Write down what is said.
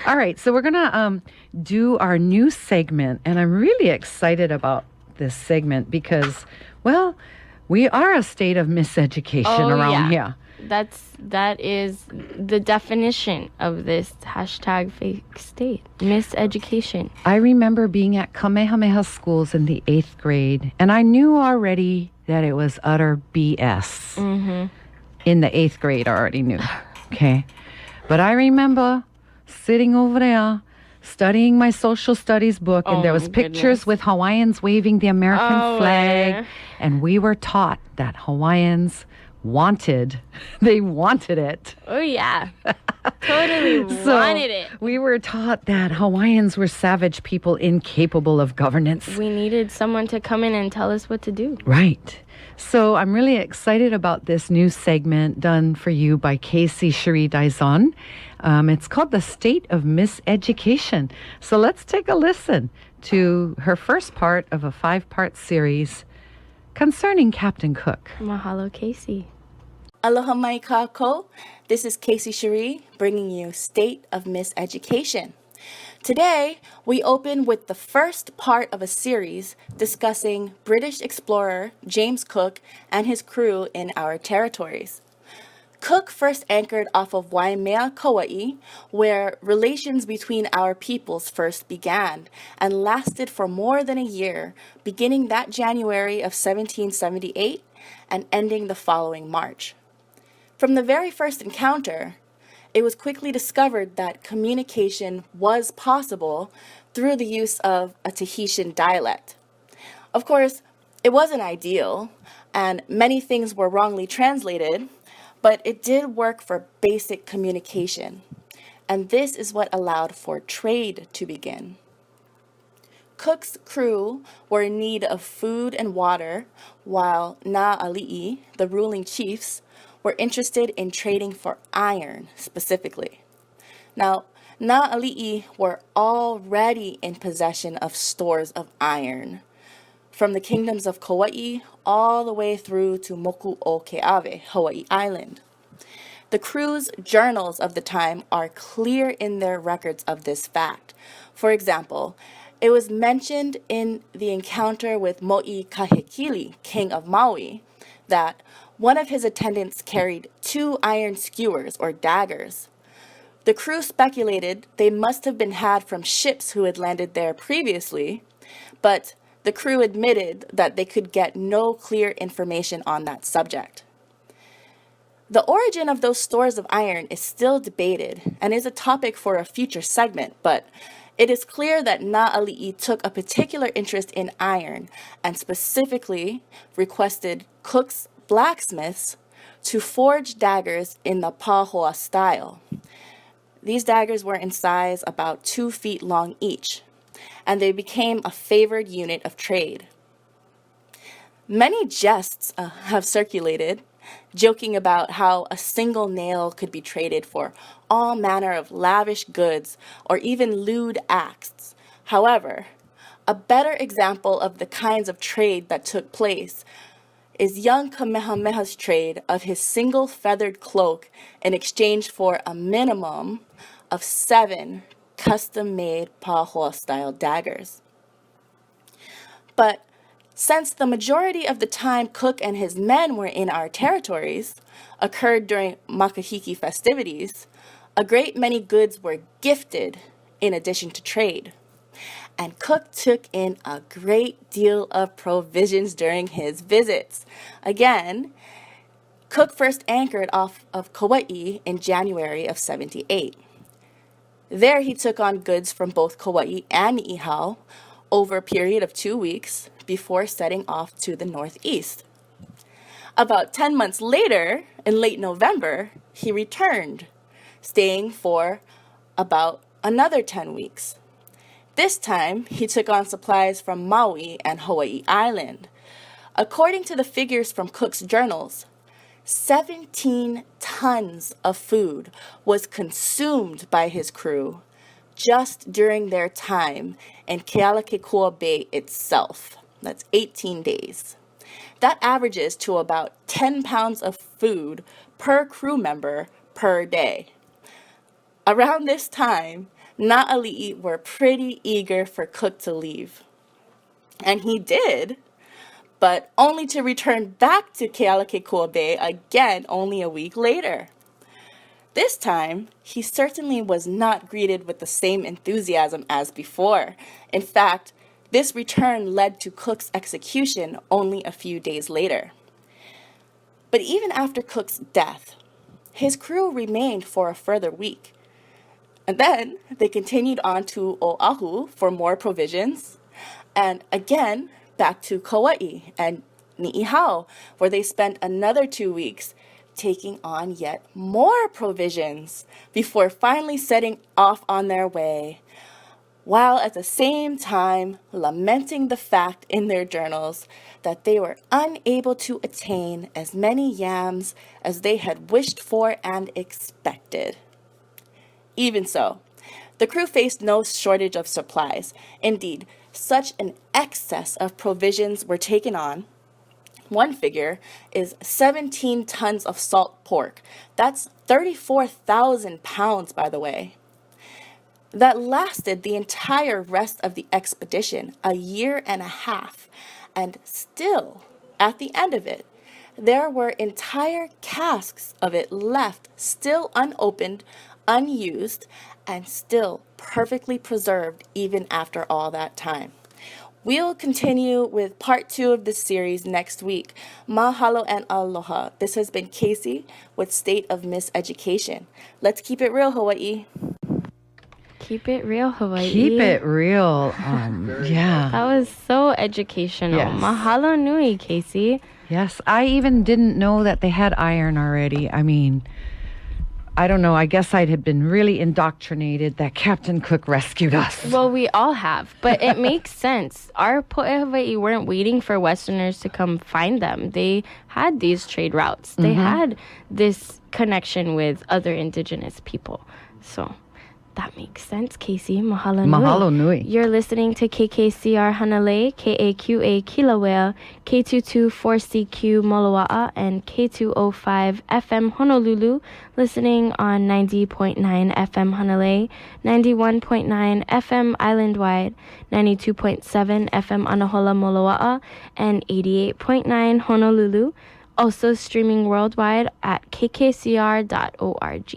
All right, so we're gonna do our new segment, and I'm really excited about this segment because, well, we are a state of miseducation around here. That is the definition of this hashtag fake state. Miseducation. I remember being at Kamehameha schools in the 8th grade, and I knew already that it was utter BS. Mm-hmm. In the 8th grade, I already knew. Okay. But I remember sitting over there studying my social studies book, and there was pictures with Hawaiians waving the American flag, and we were taught that Hawaiians wanted it. Oh, yeah. Totally wanted it. We were taught that Hawaiians were savage people incapable of governance. We needed someone to come in and tell us what to do. Right. So I'm really excited about this new segment done for you by xiii Daizon. It's called The State of Miseducation. So let's take a listen to her first part of a 5-part series concerning Captain Cook. Mahalo, Casey. Aloha mai kākou. This is xiii bringing you State of Miseducation. Today, we open with the first part of a series discussing British explorer James Cook and his crew in our territories. Cook first anchored off of Waimea, Kauai, where relations between our peoples first began and lasted for more than a year, beginning that January of 1778 and ending the following March. From the very first encounter, it was quickly discovered that communication was possible through the use of a Tahitian dialect. Of course, it wasn't ideal, and many things were wrongly translated, but it did work for basic communication, and this is what allowed for trade to begin. Cook's crew were in need of food and water, while Na'ali'i, the ruling chiefs, were interested in trading for iron specifically. Now, Na'ali'i were already in possession of stores of iron, from the kingdoms of Kauai all the way through to Moku o Keawe, Hawaii Island. The crew's journals of the time are clear in their records of this fact. For example, it was mentioned in the encounter with Mo'i Kahekili, king of Maui, that one of his attendants carried 2 iron skewers or daggers. The crew speculated they must have been had from ships who had landed there previously, but the crew admitted that they could get no clear information on that subject. The origin of those stores of iron is still debated and is a topic for a future segment, but it is clear that Na'ali'i took a particular interest in iron and specifically requested Cook's blacksmiths to forge daggers in the pahoa style. These daggers were in size about 2 feet long each, and they became a favored unit of trade. Many jests have circulated, joking about how a single nail could be traded for all manner of lavish goods or even lewd acts. However, a better example of the kinds of trade that took place is young Kamehameha's trade of his single feathered cloak in exchange for a minimum of 7 custom-made pahoa-style daggers. But since the majority of the time Cook and his men were in our territories occurred during makahiki festivities, a great many goods were gifted in addition to trade. And Cook took in a great deal of provisions during his visits. Again, Cook first anchored off of Kauai in January of 78. There he took on goods from both Kauai and Ni'ihau over a period of 2 weeks before setting off to the northeast. About 10 months later, in late November, he returned, staying for about another 10 weeks. This time, he took on supplies from Maui and Hawaii Island. According to the figures from Cook's journals, 17 tons of food was consumed by his crew just during their time in Kealakekua Bay itself. That's 18 days. That averages to about 10 pounds of food per crew member per day. Around this time, Na'ali'i were pretty eager for Cook to leave. And he did, but only to return back to Kealakekua Bay again only a week later. This time, he certainly was not greeted with the same enthusiasm as before. In fact, this return led to Cook's execution only a few days later. But even after Cook's death, his crew remained for a further week. And then they continued on to Oahu for more provisions, and again back to Kauai and Ni'ihau, where they spent another 2 weeks taking on yet more provisions before finally setting off on their way, while at the same time lamenting the fact in their journals that they were unable to attain as many yams as they had wished for and expected. Even so, the crew faced no shortage of supplies. Indeed, such an excess of provisions were taken on. One figure is 17 tons of salt pork. That's 34,000 pounds, by the way. That lasted the entire rest of the expedition, a year and a half. And still, at the end of it, there were entire casks of it left, still unopened, unused, and still perfectly preserved even after all that time. We'll continue with part 2 of this series next week. Mahalo and aloha. This has been Casey with State of Miseducation. Let's keep it real, Hawaii. Keep it real, Hawaii. Keep it real. Yeah. That was so educational. Yes. Mahalo nui, Casey. Yes, I even didn't know that they had iron already. I mean, I don't know. I guess I had been really indoctrinated that Captain Cook rescued us. Well, we all have, but it makes sense. Our po'e Hawaii weren't waiting for Westerners to come find them. They had these trade routes. They had this connection with other indigenous people. So that makes sense, Casey. Mahalo nui. Mahalo nui. You're listening to KKCR Hanalei, KAQA Kilauea, K224CQ Moloa'a, and K205 FM Honolulu. Listening on 90.9 FM Hanalei, 91.9 FM Island-wide, 92.7 FM Anahola Moloa'a, and 88.9 Honolulu. Also streaming worldwide at kkcr.org.